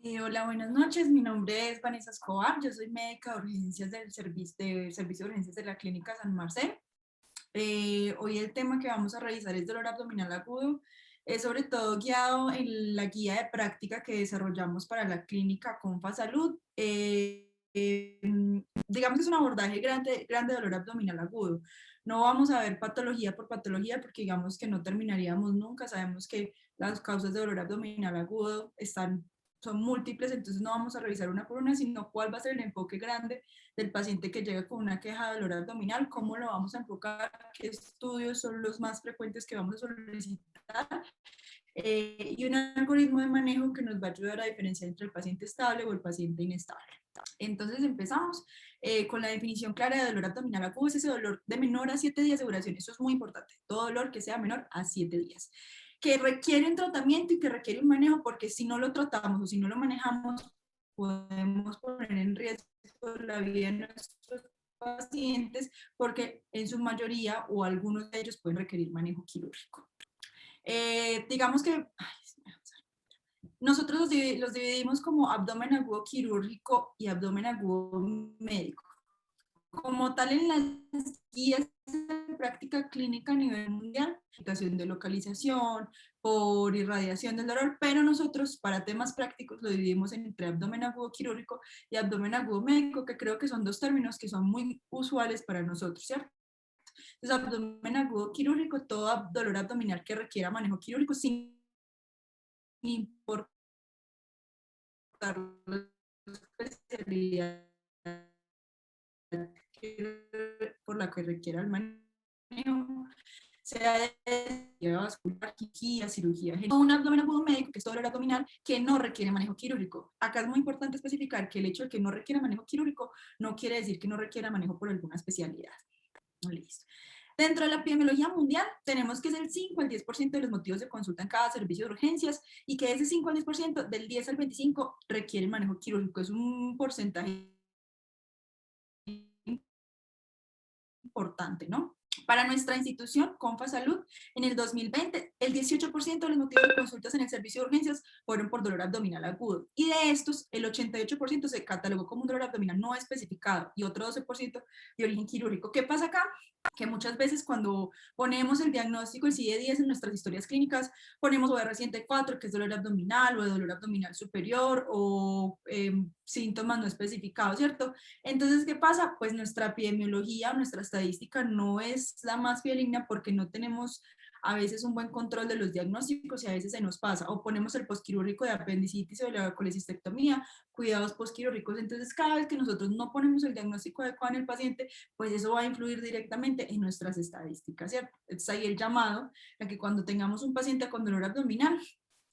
Hola, buenas noches. Mi nombre es Vanessa Escobar. Yo soy médica de urgencias del servicio de urgencias de la Clínica San Marcel. Hoy el tema que vamos a revisar es dolor abdominal agudo. Es sobre todo guiado en la guía de práctica que desarrollamos para la clínica Confa Salud. Digamos que es un abordaje grande de dolor abdominal agudo. No vamos a ver patología por patología porque digamos que no terminaríamos nunca. Sabemos que las causas de dolor abdominal agudo son múltiples, entonces no vamos a revisar una por una, sino cuál va a ser el enfoque grande del paciente que llega con una queja de dolor abdominal, cómo lo vamos a enfocar, qué estudios son los más frecuentes que vamos a solicitar, y un algoritmo de manejo que nos va a ayudar a diferenciar entre el paciente estable o el paciente inestable. Entonces empezamos con la definición clara de dolor abdominal agudo. Es ese dolor de menor a 7 días de duración. Eso es muy importante. Todo dolor que sea menor a 7 días. Que requiere un tratamiento y que requiere un manejo, porque si no lo tratamos o si no lo manejamos, podemos poner en riesgo la vida de nuestros pacientes, porque en su mayoría o algunos de ellos pueden requerir manejo quirúrgico. Digamos que nosotros los dividimos como abdomen agudo quirúrgico y abdomen agudo médico. Como tal, en las guías de práctica clínica a nivel mundial, indicación de localización, por irradiación del dolor, pero nosotros para temas prácticos lo dividimos entre abdomen agudo quirúrgico y abdomen agudo médico, que creo que son dos términos que son muy usuales para nosotros, ¿cierto? Entonces, abdomen agudo quirúrgico, todo dolor abdominal que requiera manejo quirúrgico sin importar la especialidad por la que requiera el manejo, sea de vascular, cirugía, o un abdomen agudo médico, que es dolor abdominal, que no requiere manejo quirúrgico. Acá es muy importante especificar que el hecho de que no requiera manejo quirúrgico no quiere decir que no requiera manejo por alguna especialidad. Listo. Dentro de la epidemiología mundial, tenemos que es el 5 al 10% de los motivos de consulta en cada servicio de urgencias y que ese 5 al 10%, del 10 al 25, requiere manejo quirúrgico. Es un porcentaje importante, ¿no? Para nuestra institución, Confa Salud, en el 2020, el 18% de los motivos de consultas en el servicio de urgencias fueron por dolor abdominal agudo. Y de estos, el 88% se catalogó como un dolor abdominal no especificado y otro 12% de origen quirúrgico. ¿Qué pasa acá? Que muchas veces cuando ponemos el diagnóstico, el CIE-10 en nuestras historias clínicas, ponemos OR104, que es dolor abdominal o de dolor abdominal superior o síntomas no especificados, ¿cierto? Entonces, ¿qué pasa? Pues nuestra epidemiología, nuestra estadística no es la más fidedigna porque no tenemos a veces un buen control de los diagnósticos y a veces se nos pasa. O ponemos el posquirúrgico de apendicitis o de la colecistectomía, cuidados posquirúrgicos. Entonces, cada vez que nosotros no ponemos el diagnóstico adecuado en el paciente, pues eso va a influir directamente en nuestras estadísticas, ¿cierto? Es ahí el llamado a que cuando tengamos un paciente con dolor abdominal,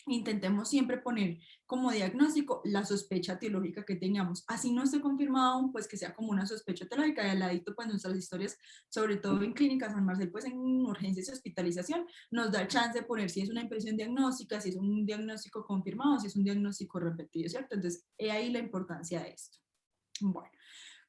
intentemos siempre poner como diagnóstico la sospecha etiológica que tengamos. Así no esté confirmado aún, pues que sea como una sospecha etiológica. Y al ladito, pues nuestras historias, sobre todo en clínicas, San Marcel, pues en urgencias y hospitalización, nos da el chance de poner si es una impresión diagnóstica, si es un diagnóstico confirmado, si es un diagnóstico repetido, ¿cierto? Entonces, he ahí la importancia de esto. Bueno.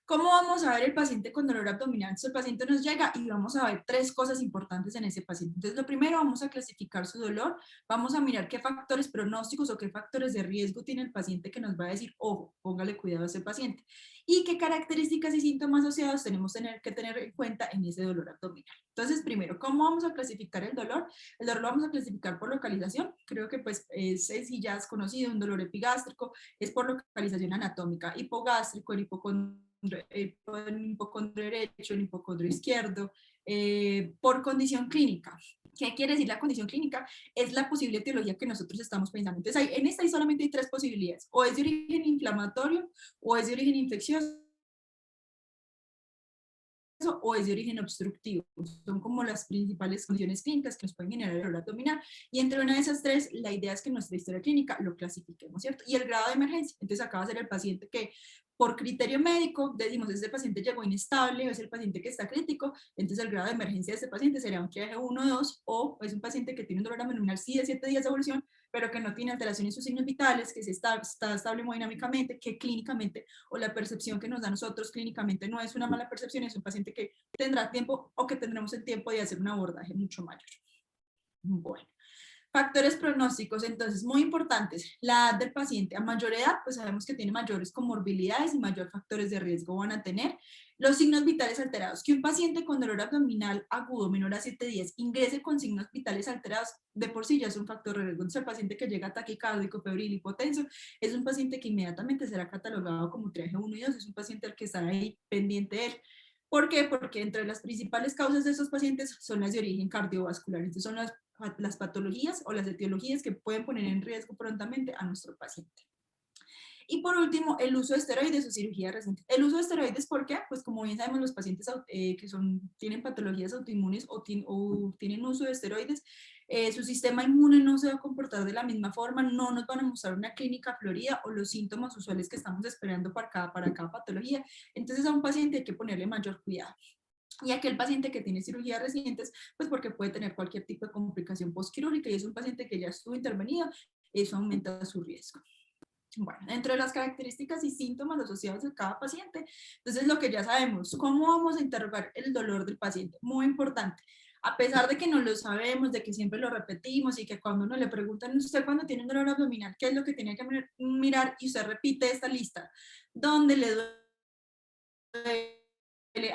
¿Cómo vamos a ver el paciente con dolor abdominal? Entonces, el paciente nos llega y vamos a ver tres cosas importantes en ese paciente. Entonces, lo primero, vamos a clasificar su dolor, vamos a mirar qué factores pronósticos o qué factores de riesgo tiene el paciente que nos va a decir, ojo, póngale cuidado a ese paciente. Y qué características y síntomas asociados tenemos que tener en cuenta en ese dolor abdominal. Entonces, primero, ¿cómo vamos a clasificar el dolor? El dolor lo vamos a clasificar por localización. Creo que pues si ya es conocido, un dolor epigástrico es por localización anatómica, hipogástrico, el hipocondrio derecho, el hipocondrio izquierdo, por condición clínica. ¿Qué quiere decir la condición clínica? Es la posible etiología que nosotros estamos pensando. Entonces, en esta solamente hay tres posibilidades. O es de origen inflamatorio, o es de origen infeccioso, o es de origen obstructivo. Son como las principales condiciones clínicas que nos pueden generar el dolor abdominal. Y entre una de esas tres, la idea es que en nuestra historia clínica lo clasifiquemos, ¿cierto? Y el grado de emergencia. Entonces, acá va a ser el paciente que, por criterio médico, decimos, este paciente llegó inestable, o es el paciente que está crítico, entonces el grado de emergencia de este paciente sería un triaje 1 o 2, o es un paciente que tiene un dolor abdominal sí de 7 días de evolución, pero que no tiene alteración en sus signos vitales, que está estable hemodinámicamente, que clínicamente, o la percepción que nos da a nosotros clínicamente no es una mala percepción, es un paciente que tendrá tiempo o que tendremos el tiempo de hacer un abordaje mucho mayor. Bueno. Factores pronósticos, entonces, muy importantes. La edad del paciente. A mayor edad, pues sabemos que tiene mayores comorbilidades y mayores factores de riesgo van a tener. Los signos vitales alterados. Que un paciente con dolor abdominal agudo menor a 7 días ingrese con signos vitales alterados, de por sí ya es un factor de riesgo. Entonces, el paciente que llega taquicárdico, febril, hipotenso, es un paciente que inmediatamente será catalogado como triaje 1 y 2, es un paciente al que estará ahí pendiente de él. ¿Por qué? Porque entre las principales causas de estos pacientes son las de origen cardiovascular. Entonces son las patologías o las etiologías que pueden poner en riesgo prontamente a nuestro paciente. Y por último, el uso de esteroides o cirugía reciente. El uso de esteroides, ¿por qué? Pues como bien sabemos, los pacientes que tienen patologías autoinmunes o tienen uso de esteroides, su sistema inmune no se va a comportar de la misma forma, no nos van a mostrar una clínica florida o los síntomas usuales que estamos esperando para cada patología. Entonces a un paciente hay que ponerle mayor cuidado. Y aquel paciente que tiene cirugías recientes, pues porque puede tener cualquier tipo de complicación postquirúrgica y es un paciente que ya estuvo intervenido, eso aumenta su riesgo. Bueno, entre las características y síntomas asociados a cada paciente, entonces lo que ya sabemos, ¿cómo vamos a interrogar el dolor del paciente? Muy importante. A pesar de que no lo sabemos, de que siempre lo repetimos y que cuando uno le preguntan, usted cuando tiene un dolor abdominal, ¿qué es lo que tiene que mirar? Y usted repite esta lista. ¿Dónde le duele?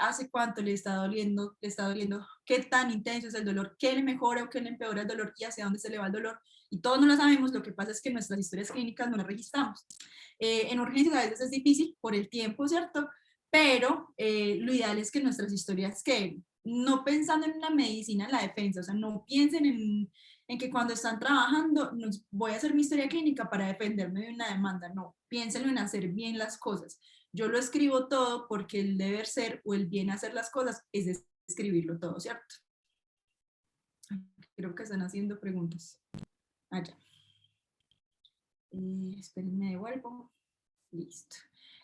¿Hace cuánto le está doliendo? ¿Qué tan intenso es el dolor? ¿Qué le mejora o qué le empeora el dolor? ¿Y hacia dónde se le va el dolor? Y todos no lo sabemos, lo que pasa es que nuestras historias clínicas no las registramos. En urgencias a veces es difícil por el tiempo, ¿cierto? Pero lo ideal es que nuestras historias queden, no pensando en la medicina, en la defensa, o sea, no piensen en que cuando están trabajando voy a hacer mi historia clínica para defenderme de una demanda, no, piénsenlo en hacer bien las cosas. Yo lo escribo todo porque el deber ser o el bien hacer las cosas es escribirlo todo, ¿cierto? Creo que están haciendo preguntas. Allá. Espérenme, devuelvo. Listo.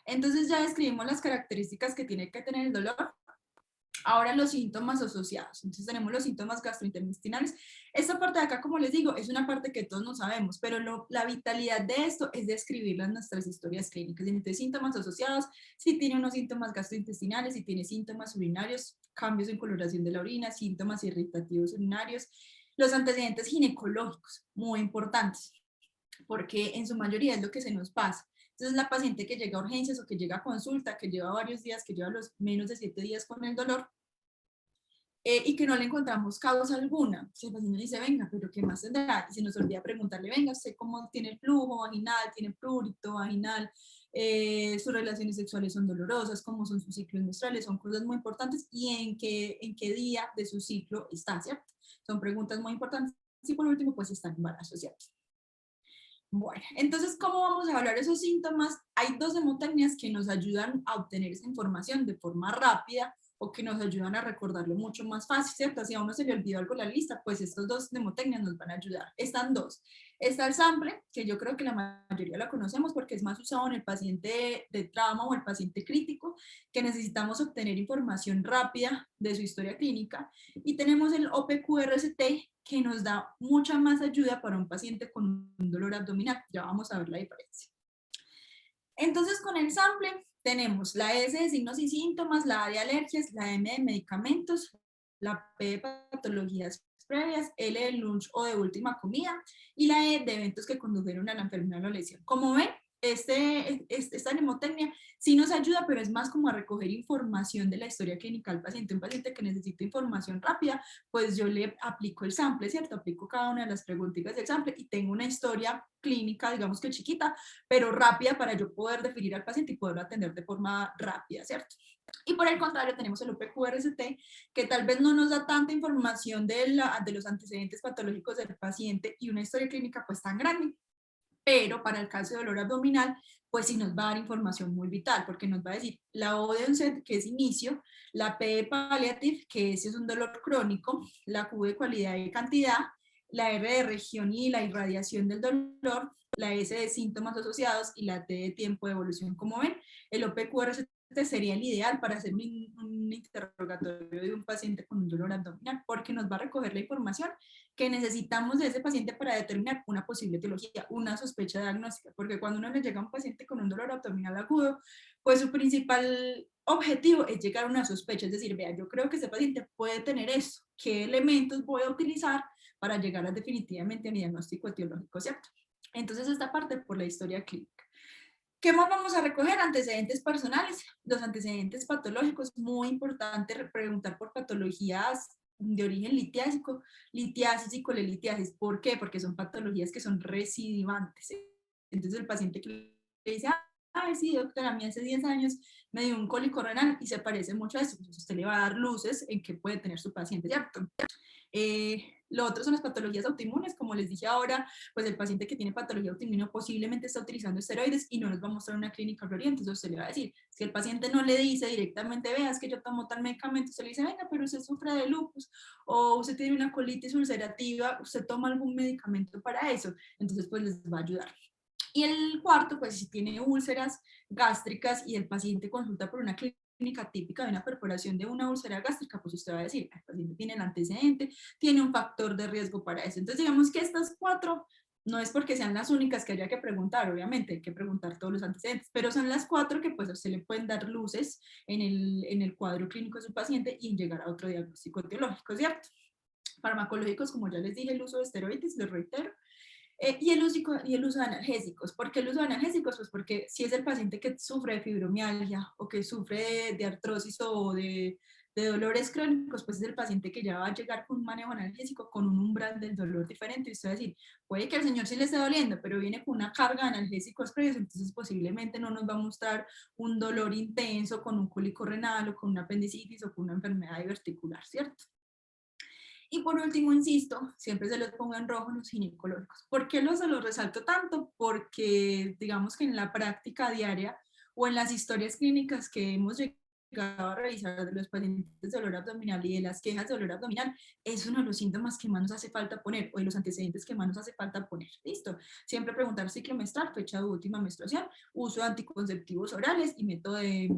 Entonces ya describimos las características que tiene que tener el dolor. Ahora los síntomas asociados. Entonces tenemos los síntomas gastrointestinales. Esta parte de acá, como les digo, es una parte que todos no sabemos, pero la vitalidad de esto es describirlas en nuestras historias clínicas. Entonces, síntomas asociados, si tiene unos síntomas gastrointestinales, si tiene síntomas urinarios, cambios en coloración de la orina, síntomas irritativos urinarios, los antecedentes ginecológicos, muy importantes, porque en su mayoría es lo que se nos pasa. Entonces, la paciente que llega a urgencias o que llega a consulta, que lleva varios días, que lleva los menos de 7 días con el dolor, y que no le encontramos causa alguna. Si el paciente dice, venga, pero ¿qué más tendrá? Y se nos olvida preguntarle, venga, ¿usted cómo tiene el flujo vaginal? ¿Tiene prurito vaginal? Sus relaciones sexuales son dolorosas, cómo son sus ciclos menstruales, son cosas muy importantes y en qué día de su ciclo está, ¿cierto? Son preguntas muy importantes. Y por último, pues está en embarazo, ¿cierto? Bueno, entonces, ¿cómo vamos a evaluar esos síntomas? Hay dos hemotecnias que nos ayudan a obtener esa información de forma rápida o que nos ayudan a recordarlo mucho más fácil, ¿cierto? Si a uno se le olvidó algo en la lista, pues estos dos hemotecnias nos van a ayudar. Están dos. Está el sample, que yo creo que la mayoría la conocemos porque es más usado en el paciente de trauma o el paciente crítico, que necesitamos obtener información rápida de su historia clínica. Y tenemos el OPQRST, que nos da mucha más ayuda para un paciente con un dolor abdominal. Ya vamos a ver la diferencia. Entonces, con el sample tenemos la S de signos y síntomas, la A de alergias, la M de medicamentos, la P de patologías previas, L de lunch o de última comida y la E de eventos que condujeron a la enfermedad o la lesión. Como ven, esta mnemotecnia sí nos ayuda, pero es más como a recoger información de la historia clínica del paciente. Un paciente que necesita información rápida, pues yo le aplico el sample, ¿cierto? Aplico cada una de las preguntitas del sample y tengo una historia clínica, digamos que chiquita, pero rápida para yo poder definir al paciente y poderlo atender de forma rápida, ¿cierto? Y por el contrario tenemos el OPQRST, que tal vez no nos da tanta información de los antecedentes patológicos del paciente y una historia clínica pues tan grande, pero para el caso de dolor abdominal, pues sí nos va a dar información muy vital, porque nos va a decir la O de onset, que es inicio, la P de palliative, que ese es un dolor crónico, la Q de cualidad y cantidad, la R de región y la irradiación del dolor, la S de síntomas asociados y la T de tiempo de evolución. Como ven, el OPQRST sería el ideal para hacer un interrogatorio de un paciente con un dolor abdominal, porque nos va a recoger la información que necesitamos de ese paciente para determinar una posible etiología, una sospecha diagnóstica, porque cuando uno le llega a un paciente con un dolor abdominal agudo, pues su principal objetivo es llegar a una sospecha, es decir, vea, yo creo que ese paciente puede tener esto, ¿qué elementos voy a utilizar para llegar definitivamente a mi diagnóstico etiológico, ¿cierto? Entonces esta parte por la historia clínica. ¿Qué más vamos a recoger? Antecedentes personales, los antecedentes patológicos, muy importante preguntar por patologías de origen litiásico, litiasis y colelitiasis. ¿Por qué? Porque son patologías que son recidivantes. Entonces el paciente que le dice, ay, sí, doctora, a mí hace 10 años me dio un cólico renal y se parece mucho a eso, pues usted le va a dar luces en qué puede tener su paciente, ¿cierto? Lo otro son las patologías autoinmunes, como les dije ahora, pues el paciente que tiene patología autoinmune posiblemente está utilizando esteroides y no nos va a mostrar una clínica florida, entonces usted le va a decir, si el paciente no le dice directamente, veas que yo tomo tal medicamento, usted le dice, venga, pero usted sufre de lupus, o usted tiene una colitis ulcerativa, usted toma algún medicamento para eso, entonces pues les va a ayudar. Y el cuarto, pues si tiene úlceras gástricas y el paciente consulta por una clínica típica de una perforación de una úlcera gástrica, pues usted va a decir, el paciente tiene el antecedente, tiene un factor de riesgo para eso. Entonces digamos que estas cuatro no es porque sean las únicas que haya que preguntar, obviamente hay que preguntar todos los antecedentes, pero son las cuatro que pues a usted le pueden dar luces en el cuadro clínico de su paciente y llegar a otro diagnóstico etiológico, ¿cierto? Farmacológicos, como ya les dije, el uso de esteroides, les reitero, y el uso de analgésicos. ¿Por qué el uso de analgésicos? Pues porque si es el paciente que sufre de fibromialgia o que sufre de artrosis o de dolores crónicos, pues es el paciente que ya va a llegar con un manejo analgésico, con un umbral del dolor diferente. Y usted va a decir, puede que al señor sí le esté doliendo, pero viene con una carga de analgésicos previos, entonces posiblemente no nos va a mostrar un dolor intenso con un cólico renal o con una apendicitis o con una enfermedad diverticular, ¿cierto? Y por último, insisto, siempre se los pongo en rojo los ginecológicos. ¿Por qué se los resalto tanto? Porque digamos que en la práctica diaria o en las historias clínicas que hemos llegado a revisar de los pacientes de dolor abdominal y de las quejas de dolor abdominal, es uno de los síntomas que más nos hace falta poner o de los antecedentes que más nos hace falta poner. ¿Listo? Siempre preguntar ciclo menstrual, fecha de última menstruación, uso de anticonceptivos orales y método de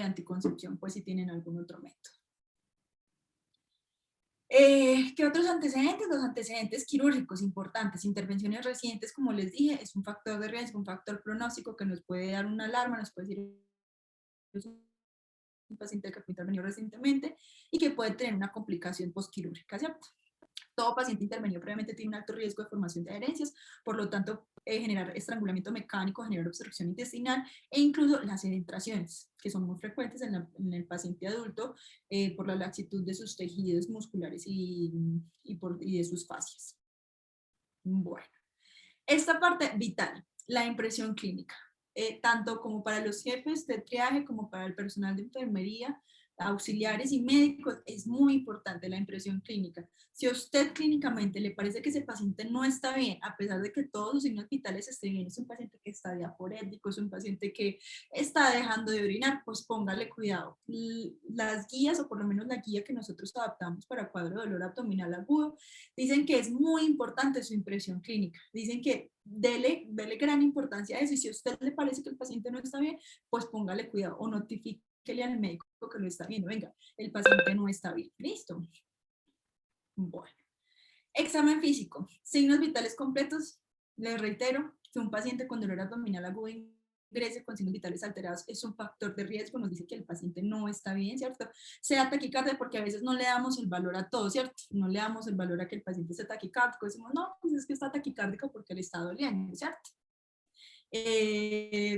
anticoncepción, pues si tienen algún otro método. ¿Qué otros antecedentes? Los antecedentes quirúrgicos importantes, intervenciones recientes, como les dije, es un factor de riesgo, un factor pronóstico que nos puede dar una alarma, nos puede decir es un paciente que intervenido recientemente y que puede tener una complicación postquirúrgica, ¿cierto? Todo paciente intervenido previamente tiene un alto riesgo de formación de adherencias, por lo tanto, generar estrangulamiento mecánico, generar obstrucción intestinal e incluso las edentraciones, que son muy frecuentes en el paciente adulto por la laxitud de sus tejidos musculares y de sus fascias. Bueno, esta parte vital, la impresión clínica, tanto como para los jefes de triaje como para el personal de enfermería, auxiliares y médicos, es muy importante la impresión clínica. Si a usted clínicamente le parece que ese paciente no está bien, a pesar de que todos sus signos vitales estén bien, es un paciente que está diaporético, es un paciente que está dejando de orinar, pues póngale cuidado. Las guías, o por lo menos la guía que nosotros adaptamos para cuadro de dolor abdominal agudo, dicen que es muy importante su impresión clínica. Dicen que dele gran importancia a eso y si a usted le parece que el paciente no está bien, pues póngale cuidado o notifíquele al médico que lo está viendo. Venga, el paciente no está bien. ¿Listo? Bueno. Examen físico. Signos vitales completos. Les reitero que un paciente con dolor abdominal agudo ingrese con signos vitales alterados es un factor de riesgo, nos dice que el paciente no está bien, ¿cierto? Sea taquicardia porque a veces no le damos el valor a todo, ¿cierto? No le damos el valor a que el paciente esté taquicárdico, decimos, no, pues es que está taquicárdico porque le está doliendo, ¿cierto?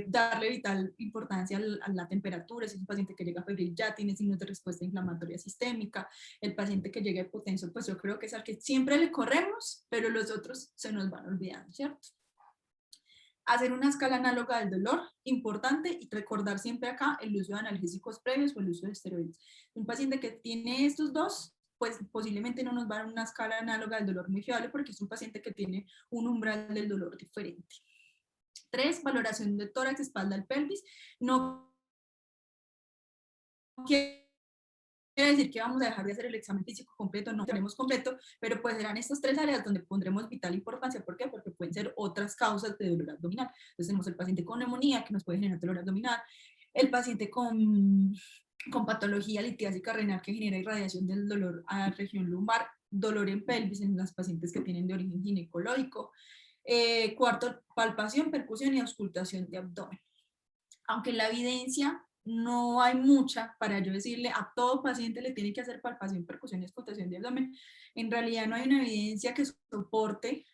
Darle vital importancia a la temperatura, si es un paciente que llega febril ya tiene signos de respuesta inflamatoria sistémica, el paciente que llega hipotenso, pues yo creo que es al que siempre le corremos, pero los otros se nos van olvidando, ¿cierto? Hacer una escala análoga del dolor, importante, y recordar siempre acá el uso de analgésicos previos o el uso de esteroides. Un paciente que tiene estos dos, pues posiblemente no nos va a dar una escala análoga del dolor muy fiable porque es un paciente que tiene un umbral del dolor diferente. 3, valoración de tórax, espalda y pelvis. No quiere decir que vamos a dejar de hacer el examen físico completo, no lo haremos completo, pero pues serán estas 3 áreas donde pondremos vital importancia. ¿Por qué? Porque pueden ser otras causas de dolor abdominal. Entonces tenemos el paciente con neumonía que nos puede generar dolor abdominal, el paciente con patología litiásica renal que genera irradiación del dolor a la región lumbar, dolor en pelvis en las pacientes que tienen de origen ginecológico. Cuarto, palpación, percusión y auscultación de abdomen. Aunque la evidencia no hay mucha para yo decirle a todo paciente le tiene que hacer palpación, percusión y escultación de abdomen. En realidad no hay una evidencia que soporte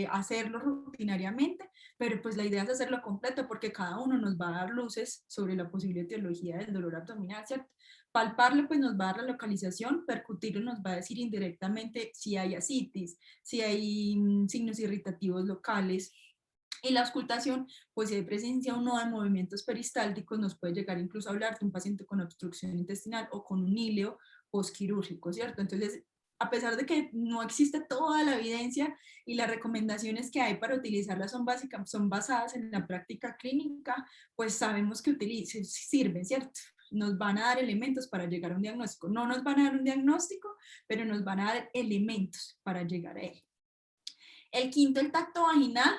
hacerlo rutinariamente, pero pues la idea es hacerlo completo porque cada uno nos va a dar luces sobre la posible etiología del dolor abdominal, ¿cierto? Palparlo pues nos va a dar la localización, percutirlo nos va a decir indirectamente si hay ascitis, si hay signos irritativos locales, y la auscultación, pues si hay presencia o no de movimientos peristálticos, nos puede llegar incluso a hablar de un paciente con obstrucción intestinal o con un híleo postquirúrgico, ¿cierto? Entonces, a pesar de que no existe toda la evidencia y las recomendaciones que hay para utilizarlas son básicas, son basadas en la práctica clínica, pues sabemos que sirven, ¿cierto? Nos van a dar elementos para llegar a un diagnóstico. No nos van a dar un diagnóstico, pero nos van a dar elementos para llegar a él. El quinto, el tacto vaginal,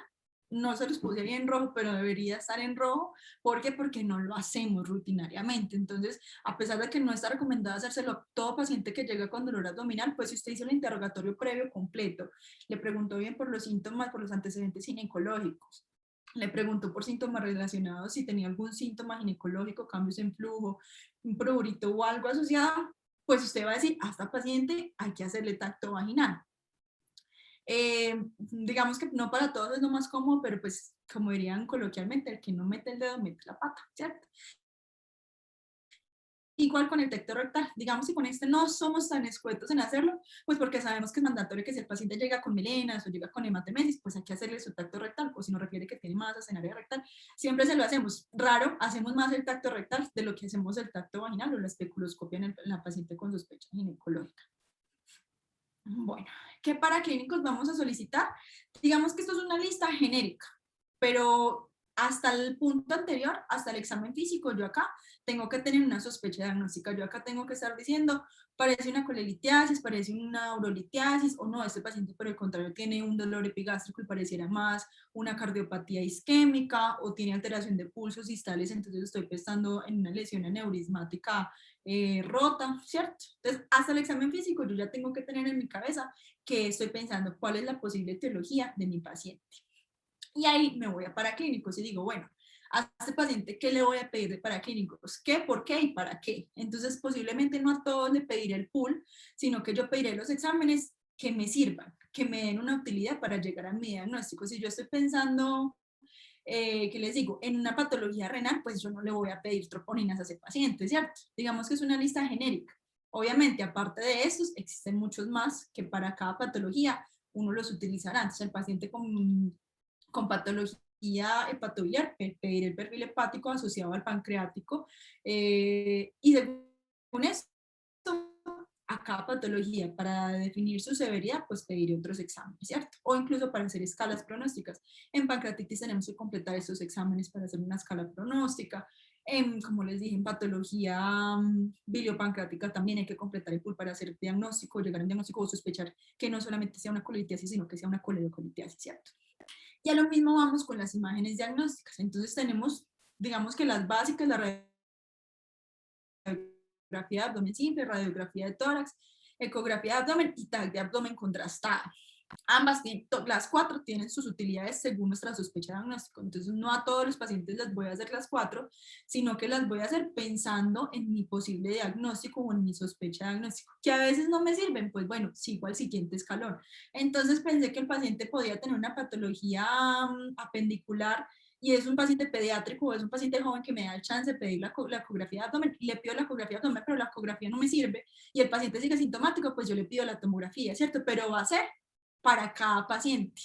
no se los puse ahí en rojo, pero debería estar en rojo. ¿Por qué? Porque no lo hacemos rutinariamente. Entonces, a pesar de que no está recomendado hacérselo a todo paciente que llega con dolor abdominal, pues si usted hizo el interrogatorio previo completo, le preguntó bien por los síntomas, por los antecedentes ginecológicos, le preguntó por síntomas relacionados, si tenía algún síntoma ginecológico, cambios en flujo, un prurito o algo asociado, pues usted va a decir, a esta paciente hay que hacerle tacto vaginal. Digamos que no para todos es lo más cómodo, pero pues como dirían coloquialmente, el que no mete el dedo mete la pata, ¿cierto? Igual con el tacto rectal, digamos que con este no somos tan escuetos en hacerlo, pues porque sabemos que es mandatorio que si el paciente llega con melenas o llega con hematemesis, pues hay que hacerle su tacto rectal, o si nos refiere que tiene masas en área rectal, siempre se lo hacemos. Raro, hacemos más el tacto rectal de lo que hacemos el tacto vaginal o la especuloscopia en la paciente con sospecha ginecológica. Bueno, ¿qué paraclínicos vamos a solicitar? Digamos que esto es una lista genérica, pero hasta el punto anterior, hasta el examen físico, yo acá tengo que tener una sospecha diagnóstica. Yo acá tengo que estar diciendo, parece una colelitiasis, parece una urolitiasis, o no, este paciente por el contrario tiene un dolor epigástrico y pareciera más una cardiopatía isquémica, o tiene alteración de pulsos distales, entonces estoy pensando en una lesión aneurismática rota, ¿cierto? Entonces, hasta el examen físico yo ya tengo que tener en mi cabeza que estoy pensando cuál es la posible etiología de mi paciente. Y ahí me voy a paraclínicos y digo, bueno, a este paciente, ¿qué le voy a pedir de paraclínicos? ¿Qué, por qué y para qué? Entonces, posiblemente no a todos le pediré el pool, sino que yo pediré los exámenes que me sirvan, que me den una utilidad para llegar a mi diagnóstico. Si yo estoy pensando ¿qué les digo? En una patología renal, pues yo no le voy a pedir troponinas a ese paciente, ¿cierto? Digamos que es una lista genérica. Obviamente, aparte de estos, existen muchos más que para cada patología uno los utilizará. Entonces, el paciente con patología hepatobiliar, pedir el perfil hepático asociado al pancreático, y según esto, a cada patología para definir su severidad, pues pedir otros exámenes, ¿cierto? O incluso para hacer escalas pronósticas. En pancreatitis tenemos que completar estos exámenes para hacer una escala pronóstica. Como les dije, en patología biliopancreática también hay que completar el pool para hacer diagnóstico, llegar a un diagnóstico o sospechar que no solamente sea una colitiasis, sino que sea una coledocolitiasis, ¿cierto? Y a lo mismo vamos con las imágenes diagnósticas. Entonces tenemos, digamos que las básicas, la radiografía de abdomen simple, radiografía de tórax, ecografía de abdomen y TAC de abdomen contrastada. Ambas, las cuatro tienen sus utilidades según nuestra sospecha diagnóstico. Entonces, no a todos los pacientes les voy a hacer las cuatro, sino que las voy a hacer pensando en mi posible diagnóstico o en mi sospecha diagnóstico. Que a veces no me sirven, pues bueno, sigo al siguiente escalón. Entonces, pensé que el paciente podía tener una patología apendicular y es un paciente pediátrico o es un paciente joven que me da el chance de pedir la ecografía de abdomen, y le pido la ecografía de abdomen, pero la ecografía no me sirve y el paciente sigue sintomático, pues yo le pido la tomografía, ¿cierto? Pero va a ser para cada paciente,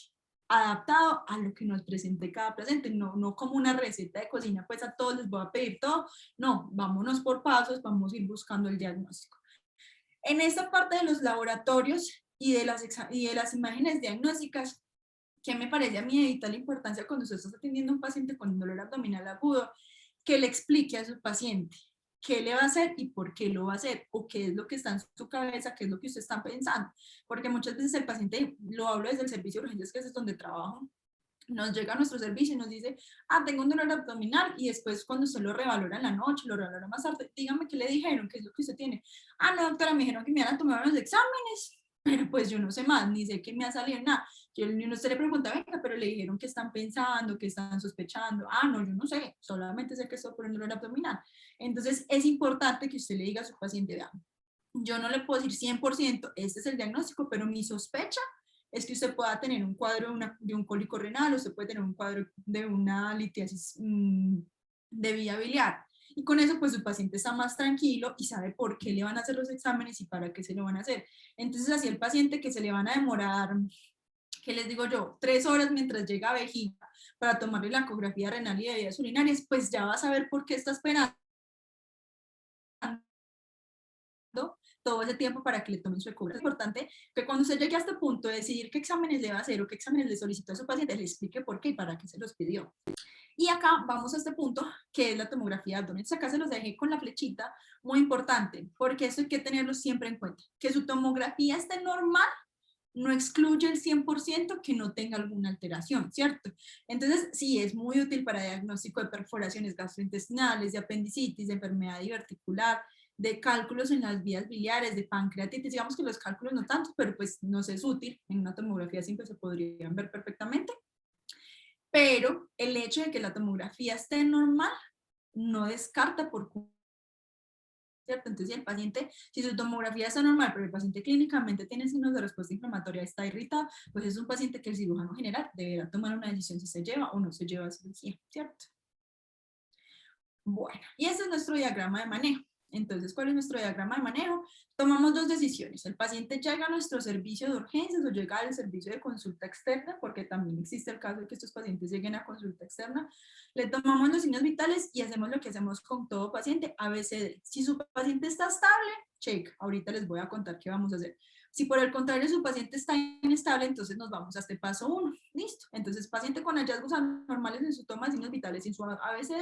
adaptado a lo que nos presente cada paciente, no como una receta de cocina, pues a todos les voy a pedir todo, no, vámonos por pasos, vamos a ir buscando el diagnóstico. En esta parte de los laboratorios y de las imágenes diagnósticas, ¿qué me parece a mí de vital importancia cuando usted está atendiendo a un paciente con un dolor abdominal agudo? Que le explique a su paciente qué le va a hacer y por qué lo va a hacer, o qué es lo que está en su cabeza, qué es lo que usted está pensando. Porque muchas veces el paciente, lo hablo desde el servicio de urgencias, que es donde trabajo, nos llega a nuestro servicio y nos dice, tengo un dolor abdominal, y después cuando usted lo revalora en la noche, lo revalora más tarde, dígame qué le dijeron, qué es lo que usted tiene. No, doctora, me dijeron que me iban a tomar unos exámenes, pero pues yo no sé más, ni sé qué me ha salido nada. Yo, uno se le pregunta, venga, pero le dijeron que están pensando, que están sospechando. Ah, no, yo no sé, solamente sé que estoy por el dolor abdominal. Entonces es importante que usted le diga a su paciente, vea, yo no le puedo decir 100%, este es el diagnóstico, pero mi sospecha es que usted pueda tener un cuadro de un cólico renal, o usted puede tener un cuadro de una litiasis de vía biliar. Y con eso, pues su paciente está más tranquilo y sabe por qué le van a hacer los exámenes y para qué se lo van a hacer. Entonces, así el paciente que se le van a demorar, ¿qué les digo yo? 3 horas mientras llega a vejiga para tomarle la ecografía renal y de vías urinarias, pues ya va a saber por qué está esperando todo ese tiempo para que le tomen su ecografía. Es importante que cuando usted llegue a este punto de decidir qué exámenes le va a hacer o qué exámenes le solicitó a su paciente, le explique por qué y para qué se los pidió. Y acá vamos a este punto, que es la tomografía de abdomen. Entonces acá se los dejé con la flechita, muy importante, porque esto hay que tenerlo siempre en cuenta. Que su tomografía esté normal no excluye el 100% que no tenga alguna alteración, ¿cierto? Entonces, sí, es muy útil para diagnóstico de perforaciones gastrointestinales, de apendicitis, de enfermedad diverticular, de cálculos en las vías biliares, de pancreatitis. Digamos que los cálculos no tanto, pero pues nos es útil. En una tomografía simple se podrían ver perfectamente. Pero el hecho de que la tomografía esté normal no descarta por ¿cierto? Entonces, si el paciente, si su tomografía está normal, pero el paciente clínicamente tiene signos de respuesta inflamatoria, está irritado, pues es un paciente que el cirujano general deberá tomar una decisión si se lleva o no se lleva a cirugía, ¿cierto? Bueno, y este es nuestro diagrama de manejo. Entonces, ¿cuál es nuestro diagrama de manejo? Tomamos dos decisiones. El paciente llega a nuestro servicio de urgencias o llega al servicio de consulta externa, porque también existe el caso de que estos pacientes lleguen a consulta externa. Le tomamos los signos vitales y hacemos lo que hacemos con todo paciente, ABCD. Si su paciente está estable, check. Ahorita les voy a contar qué vamos a hacer. Si por el contrario su paciente está inestable, entonces nos vamos a este paso 1. Listo. Entonces, paciente con hallazgos anormales en su toma de signos vitales y en su ABCD,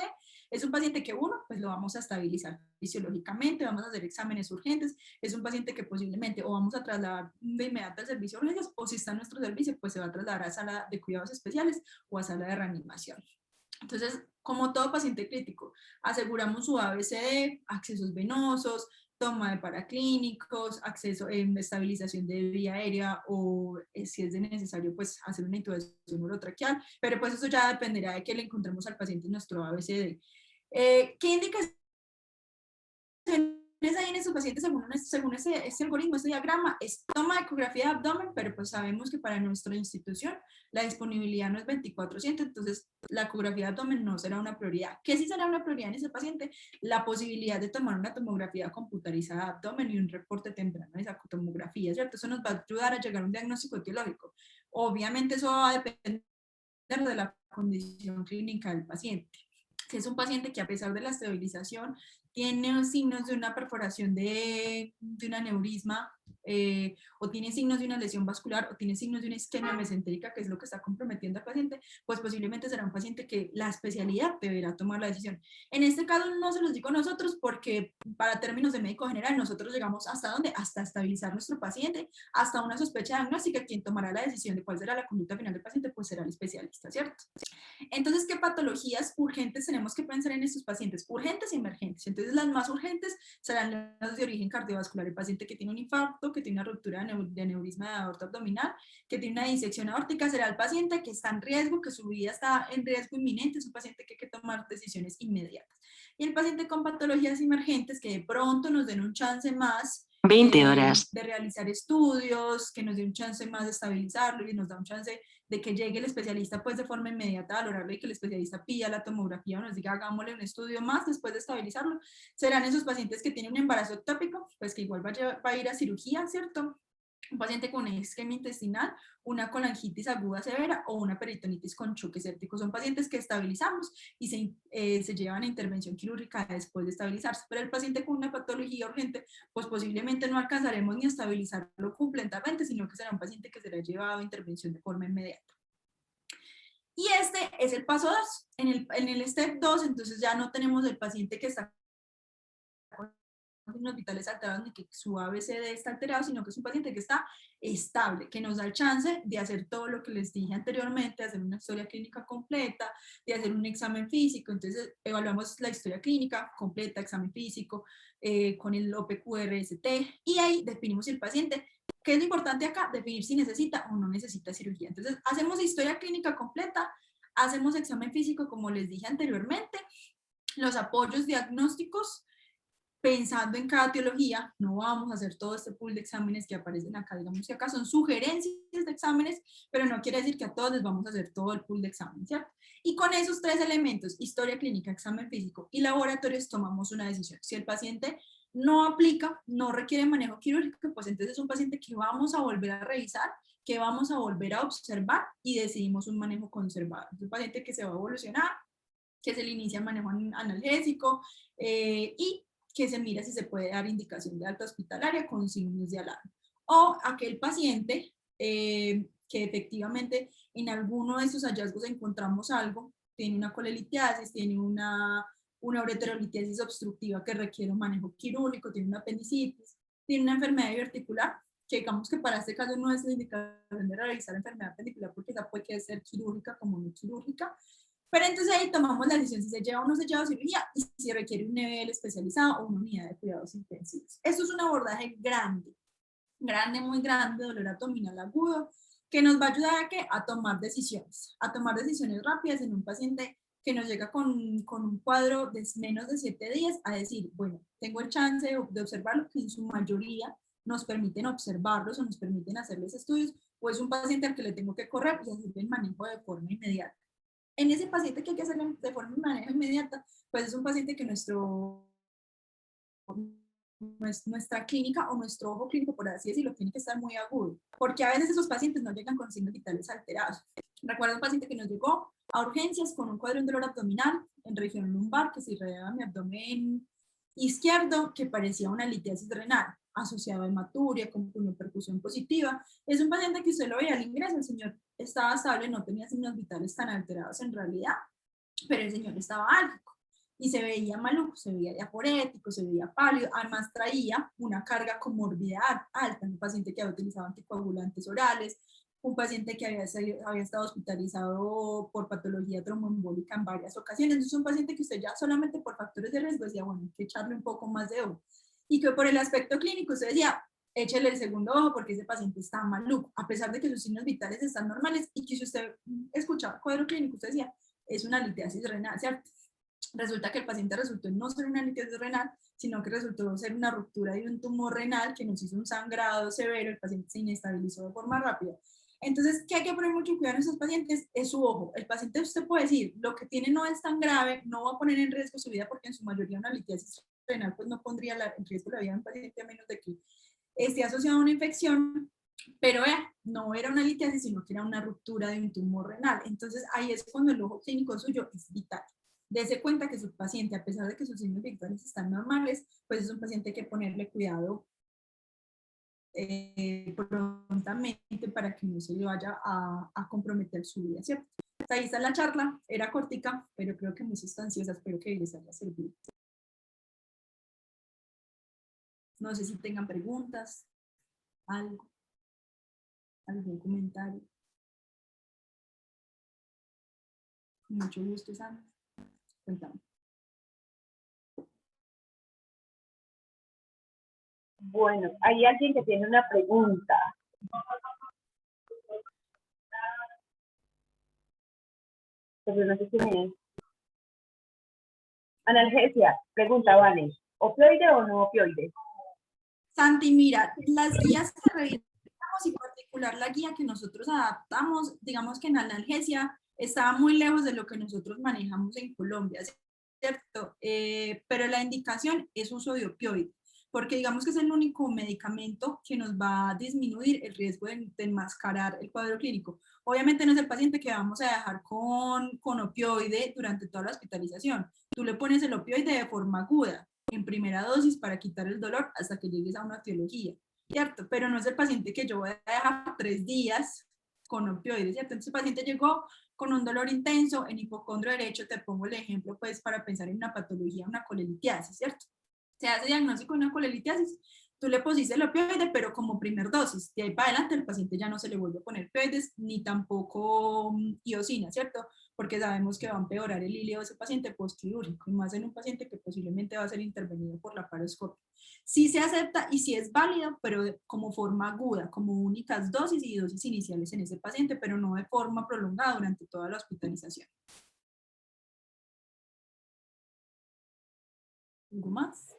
es un paciente que pues lo vamos a estabilizar fisiológicamente, vamos a hacer exámenes urgentes, es un paciente que posiblemente o vamos a trasladar de inmediato al servicio de urgencias, o si está en nuestro servicio, pues se va a trasladar a sala de cuidados especiales o a sala de reanimación. Entonces, como todo paciente crítico, aseguramos su ABCD, accesos venosos, toma de paraclínicos, acceso en estabilización de vía aérea o si es necesario pues hacer una intubación urotraqueal, pero pues eso ya dependerá de que le encontremos al paciente en nuestro ABCD. ¿Qué indicaciones hay en estos pacientes según este algoritmo, este diagrama? Es toma de ecografía de abdomen, pero pues sabemos que para nuestra institución la disponibilidad no es 24/7, entonces la ecografía de abdomen no será una prioridad. ¿Qué sí será una prioridad en ese paciente? La posibilidad de tomar una tomografía computarizada de abdomen y un reporte temprano de esa tomografía, ¿cierto? Eso nos va a ayudar a llegar a un diagnóstico etiológico. Obviamente eso va a depender de la condición clínica del paciente. Si es un paciente que a pesar de la estabilización tiene signos de una perforación de un aneurisma, o tiene signos de una lesión vascular, o tiene signos de una isquemia mesentérica, que es lo que está comprometiendo al paciente, pues posiblemente será un paciente que la especialidad deberá tomar la decisión. En este caso no se los digo nosotros porque para términos de médico general nosotros llegamos hasta dónde, hasta estabilizar nuestro paciente, hasta una sospecha diagnóstica. Quien tomará la decisión de cuál será la conducta final del paciente, pues será el especialista, ¿cierto? Entonces, ¿qué patologías urgentes tenemos que pensar en estos pacientes? Urgentes y emergentes. Entonces, las más urgentes serán las de origen cardiovascular. El paciente que tiene un infarto, que tiene una ruptura de aneurisma de aorta abdominal, que tiene una disección aórtica, será el paciente que está en riesgo, que su vida está en riesgo inminente, es un paciente que hay que tomar decisiones inmediatas. Y el paciente con patologías emergentes que de pronto nos den un chance más 20 horas. de realizar estudios, que nos dé un chance más de estabilizarlo y nos da un chance de que llegue el especialista pues de forma inmediata a valorarlo y que el especialista pida la tomografía o nos diga hagámosle un estudio más después de estabilizarlo. Serán esos pacientes que tienen un embarazo ectópico, pues que igual va a ir a cirugía, ¿cierto? Un paciente con isquemia intestinal, una colangitis aguda severa o una peritonitis con choque séptico. Son pacientes que estabilizamos y se llevan a intervención quirúrgica después de estabilizarse. Pero el paciente con una patología urgente, pues posiblemente no alcanzaremos ni a estabilizarlo completamente, sino que será un paciente que será llevado a intervención de forma inmediata. Y este es el paso 2. En el step 2, entonces ya no tenemos el paciente que está con signos vitales alterados ni que su ABCD está alterado, sino que es un paciente que está estable, que nos da el chance de hacer todo lo que les dije anteriormente, de hacer una historia clínica completa, de hacer un examen físico. Entonces evaluamos la historia clínica completa, examen físico, con el OPQRST, y ahí definimos si el paciente ¿Qué es lo importante acá? Definir si necesita o no necesita cirugía. Entonces, hacemos historia clínica completa, hacemos examen físico, como les dije anteriormente, los apoyos diagnósticos, pensando en cada etiología. No vamos a hacer todo este pool de exámenes que aparecen acá, digamos que acá son sugerencias de exámenes, pero no quiere decir que a todos les vamos a hacer todo el pool de exámenes, ¿cierto? Y con esos tres elementos, historia clínica, examen físico y laboratorios, tomamos una decisión. Si el paciente no aplica, no requiere manejo quirúrgico, pues entonces es un paciente que vamos a volver a revisar, que vamos a volver a observar y decidimos un manejo conservado. Es un paciente que se va a evolucionar, que se le inicia manejo analgésico y que se mira si se puede dar indicación de alta hospitalaria con signos de alarma. O aquel paciente que efectivamente en alguno de estos hallazgos encontramos algo, tiene una colelitiasis, tiene una ureterolitiasis obstructiva que requiere un manejo quirúrgico, tiene una apendicitis, tiene una enfermedad biarticular, que digamos que para este caso no es la indicación de realizar enfermedad appendicular porque esa puede ser quirúrgica como no quirúrgica, pero entonces ahí tomamos la decisión si se lleva o no se lleva cirugía y si requiere un nivel especializado o una unidad de cuidados intensivos. Esto es un abordaje grande, grande, muy grande, dolor abdominal agudo, que nos va a ayudar a tomar decisiones rápidas en un paciente que nos llega con un cuadro de menos de 7 días a decir, bueno, tengo el chance de observarlo, que en su mayoría nos permiten observarlos o nos permiten hacerles estudios, o es un paciente al que le tengo que correr y hacerle el manejo de forma inmediata. En ese paciente que hay que hacerlo de forma de manejo inmediata, pues es un paciente que nuestra clínica o nuestro ojo clínico, por así decirlo, tiene que estar muy agudo, porque a veces esos pacientes no llegan con signos vitales alterados. Recuerdo un paciente que nos llegó a urgencias con un cuadro de dolor abdominal en región lumbar que se irradiaba mi abdomen izquierdo, que parecía una litiasis renal asociada a hematuria con percusión positiva. Es un paciente que usted lo veía al ingreso, el señor estaba estable, no tenía signos vitales tan alterados en realidad, pero el señor estaba álgico y se veía maluco, se veía diaforético, se veía pálido, además traía una carga comorbidad alta, un paciente que había utilizado anticoagulantes orales, un paciente que había estado hospitalizado por patología tromboembólica en varias ocasiones. Entonces, un paciente que usted ya solamente por factores de riesgo decía, bueno, hay que echarle un poco más de ojo. Y que por el aspecto clínico usted decía, échele el segundo ojo porque ese paciente está maluco, a pesar de que sus signos vitales están normales y que si usted escuchaba cuadro clínico, usted decía, es una litiasis renal, ¿cierto? Resulta que el paciente resultó no ser una litiasis renal, sino que resultó ser una ruptura de un tumor renal que nos hizo un sangrado severo, el paciente se inestabilizó de forma rápida. Entonces, ¿qué hay que poner mucho cuidado en esos pacientes? Es su ojo. El paciente, usted puede decir, lo que tiene no es tan grave, no va a poner en riesgo su vida porque en su mayoría una litiasis renal pues no pondría en riesgo la vida de un paciente a menos de que esté asociado a una infección, pero no era una litiasis, sino que era una ruptura de un tumor renal. Entonces, ahí es cuando el ojo clínico suyo es vital. Dese cuenta que su paciente, a pesar de que sus signos vitales están normales, pues es un paciente que ponerle cuidado prontamente para que no se le vaya a comprometer su vida, ¿cierto? Ahí está la charla, era cortica, pero creo que muy sustanciosa, espero que les haya servido. No sé si tengan preguntas, algo, algún comentario. Con mucho gusto, Sandra. Cuéntame. Bueno, hay alguien que tiene una pregunta. Pero no sé quién es. Analgesia, pregunta, Vane. ¿Opioide o no opioide? Santi, mira, las guías que revisamos y en particular la guía que nosotros adaptamos, digamos que en analgesia estaba muy lejos de lo que nosotros manejamos en Colombia, ¿cierto? Pero la indicación es uso de opioide, porque digamos que es el único medicamento que nos va a disminuir el riesgo de enmascarar el cuadro clínico. Obviamente no es el paciente que vamos a dejar con opioide durante toda la hospitalización. Tú le pones el opioide de forma aguda, en primera dosis para quitar el dolor hasta que llegues a una etiología, ¿cierto? Pero no es el paciente que yo voy a dejar 3 días con opioides, ¿cierto? Entonces el paciente llegó con un dolor intenso en hipocondrio derecho, te pongo el ejemplo pues para pensar en una patología, una colelitiasis, ¿cierto? Se hace diagnóstico de una colelitiasis, tú le pusiste el opioide, pero como primer dosis. De ahí para adelante el paciente ya no se le vuelve a poner opioides ni tampoco iosina, ¿cierto? Porque sabemos que va a empeorar el hígado de ese paciente postquirúrgico, y más en un paciente que posiblemente va a ser intervenido por laparoscopia. Sí se acepta y sí es válido, pero como forma aguda, como únicas dosis y dosis iniciales en ese paciente, pero no de forma prolongada durante toda la hospitalización. ¿Algo más?